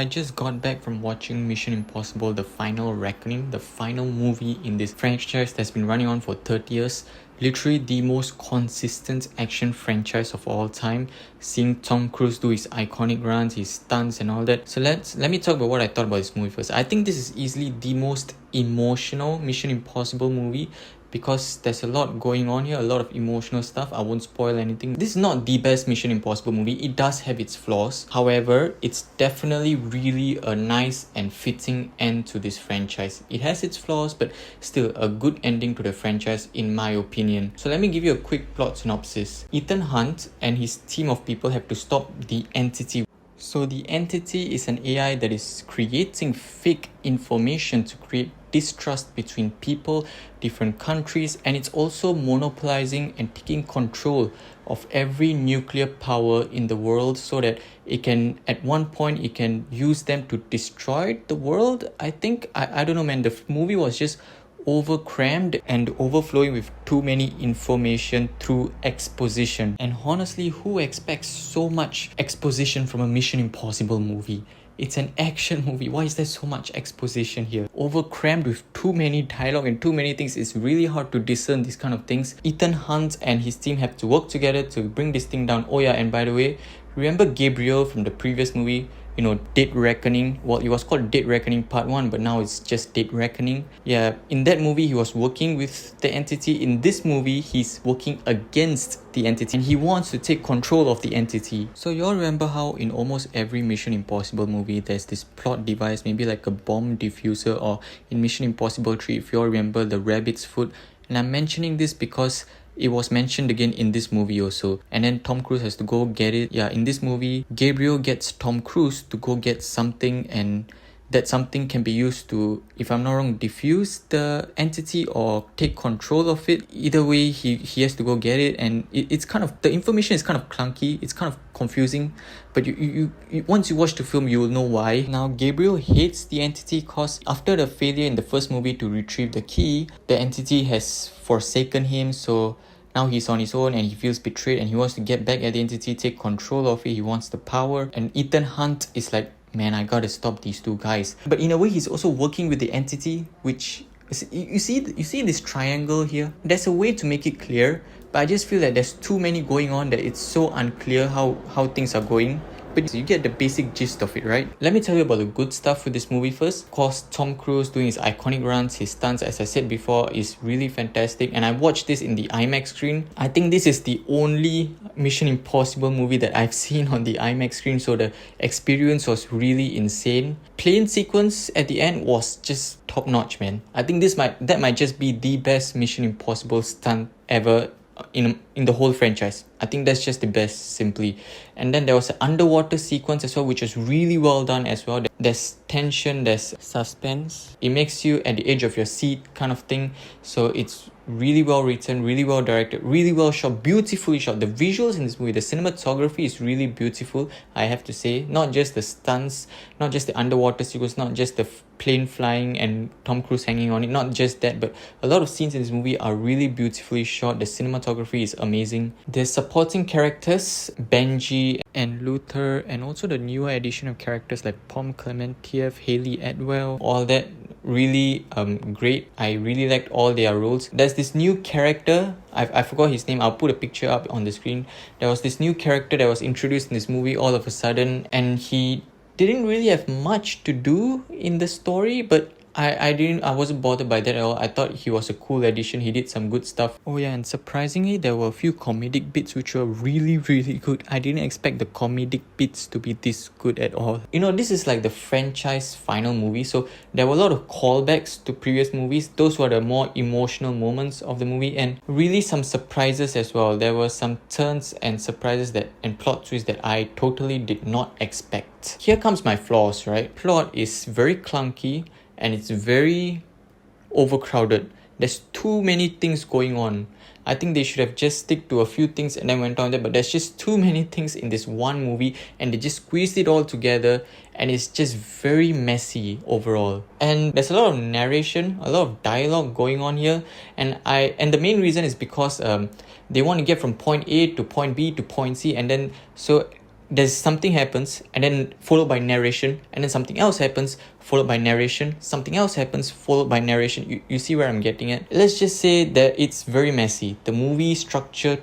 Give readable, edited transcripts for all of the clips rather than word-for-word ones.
I just got back from watching Mission Impossible The Final Reckoning, the final movie in this franchise that's been running on for 30 years. Literally the most consistent action franchise of all time. Seeing Tom Cruise do his iconic runs, his stunts and all that. So let me talk about what I thought about this movie first. I think this is easily the most emotional Mission Impossible movie because there's a lot going on here, a lot of emotional stuff. I won't spoil anything. This is not the best Mission Impossible movie. It does have its flaws. However, it's definitely really a nice and fitting end to this franchise. It has its flaws, but still a good ending to the franchise in my opinion. So let me give you a quick plot synopsis. Ethan Hunt and his team of people have to stop the entity. So the entity is an AI that is creating fake information to create distrust between people, different countries, and it's also monopolizing and taking control of every nuclear power in the world so that it can, at one point, it can use them to destroy the world. I think, I don't know man, the movie was just over-crammed and overflowing with too many information through exposition. And honestly, who expects so much exposition from a Mission Impossible movie? It's an action movie. Why is there so much exposition here? Over-crammed with too many dialogue and too many things. It's really hard to discern these kind of things. Ethan Hunt and his team have to work together to bring this thing down. Oh yeah, and by the way, remember Gabriel from the previous movie? You know, Dead Reckoning. Well, it was called Dead Reckoning Part 1, but now it's just Dead Reckoning. Yeah, in that movie, he was working with the entity. In this movie, he's working against the entity and he wants to take control of the entity. So you all remember how in almost every Mission Impossible movie, there's this plot device, maybe like a bomb diffuser, or in Mission Impossible 3, if you all remember the rabbit's foot. And I'm mentioning this because it was mentioned again in this movie also. And then Tom Cruise has to go get it. Yeah, in this movie, Gabriel gets Tom Cruise to go get something, and that something can be used to, if I'm not wrong, diffuse the entity or take control of it. Either way, he has to go get it, and it's kind of, the information is kind of clunky, it's kind of confusing, but you once you watch the film, you will know why. Now, Gabriel hates the entity because after the failure in the first movie to retrieve the key, the entity has forsaken him, so now he's on his own and he feels betrayed and he wants to get back at the entity, take control of it, he wants the power. And Ethan Hunt is like, man, I gotta stop these two guys. But in a way, he's also working with the entity, which you see this triangle here. There's a way to make it clear, but I just feel that there's too many going on that it's so unclear how things are going. But you get the basic gist of it, right? Let me tell you about the good stuff with this movie first. Of course, Tom Cruise doing his iconic runs, his stunts, as I said before, is really fantastic. And I watched this in the IMAX screen. I think this is the only Mission Impossible movie that I've seen on the IMAX screen, so the experience was really insane. Plane sequence at the end was just top notch, man. I think that might just be the best Mission Impossible stunt ever in the whole franchise. I think that's just the best, simply. And then there was an underwater sequence as well, which was really well done as well. There's tension, there's suspense. It makes you at the edge of your seat kind of thing. So it's really well written, really well directed, really well shot, beautifully shot. The visuals in this movie, the cinematography is really beautiful, I have to say. Not just the stunts, not just the underwater sequence, not just the plane flying and Tom Cruise hanging on it, not just that, but a lot of scenes in this movie are really beautifully shot. The cinematography is amazing. The supporting characters, Benji and Luther, and also the newer addition of characters like Pom Clementiev, Hayley Atwell, all that really great. I really liked all their roles. There's this new character, I forgot his name, I'll put a picture up on the screen. There was this new character that was introduced in this movie all of a sudden, and he didn't really have much to do in the story, but I wasn't bothered by that at all. I thought he was a cool addition. He did some good stuff. Oh yeah, and surprisingly, there were a few comedic bits which were really, really good. I didn't expect the comedic bits to be this good at all. You know, this is like the franchise final movie, so there were a lot of callbacks to previous movies. Those were the more emotional moments of the movie, and really some surprises as well. There were some turns and surprises and plot twists that I totally did not expect. Here comes my flaws, right? Plot is very clunky, and it's very overcrowded. There's too many things going on. I think they should have just stick to a few things and then went on there, but there's just too many things in this one movie and they just squeezed it all together, and it's just very messy overall. And there's a lot of narration, a lot of dialogue going on here, and the main reason is because they want to get from point A to point B to point C, and then so there's something happens and then followed by narration, and then something else happens followed by narration, something else happens followed by narration. You see where I'm getting at? Let's just say that it's very messy. The movie structure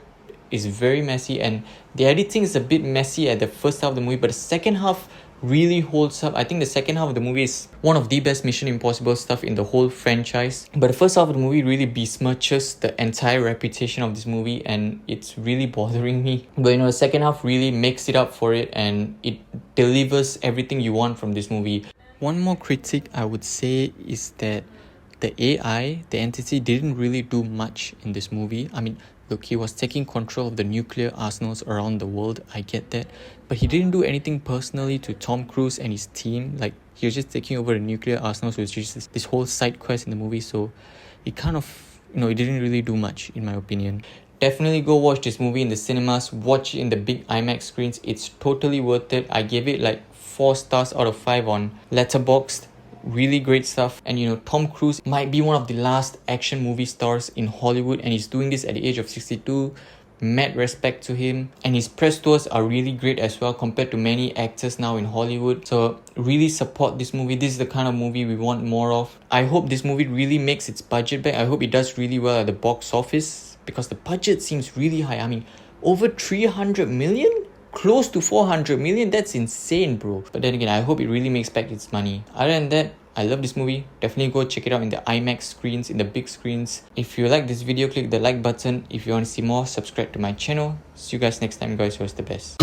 is very messy, and the editing is a bit messy at the first half of the movie, but the second half really holds up. I think the second half of the movie is one of the best Mission Impossible stuff in the whole franchise. But the first half of the movie really besmirches the entire reputation of this movie, and it's really bothering me. But the second half really makes it up for it, and it delivers everything you want from this movie. One more critique I would say is that the AI, the entity, didn't really do much in this movie. I mean, look, he was taking control of the nuclear arsenals around the world, I get that. But he didn't do anything personally to Tom Cruise and his team. Like, he was just taking over the nuclear arsenals, which is just this whole side quest in the movie. So it kind of, it didn't really do much, in my opinion. Definitely go watch this movie in the cinemas. Watch it in the big IMAX screens. It's totally worth it. I gave it like 4 stars out of 5 on Letterboxd. Really great stuff. And Tom Cruise might be one of the last action movie stars in Hollywood, and he's doing this at the age of 62. Mad respect to him, and his press tours are really great as well compared to many actors now in Hollywood. So really support this movie. This is the kind of movie we want more of. I hope this movie really makes its budget back. I hope it does really well at the box office, because the budget seems really high. I mean, over 300 million? Close to 400 million? That's insane, bro. But then again, I hope it really makes back its money. Other than that, I love this movie. Definitely go check it out in the IMAX screens, in the big screens. If you like this video, click the like button. If you want to see more, subscribe to my channel. See you guys next time, guys. Who's the best?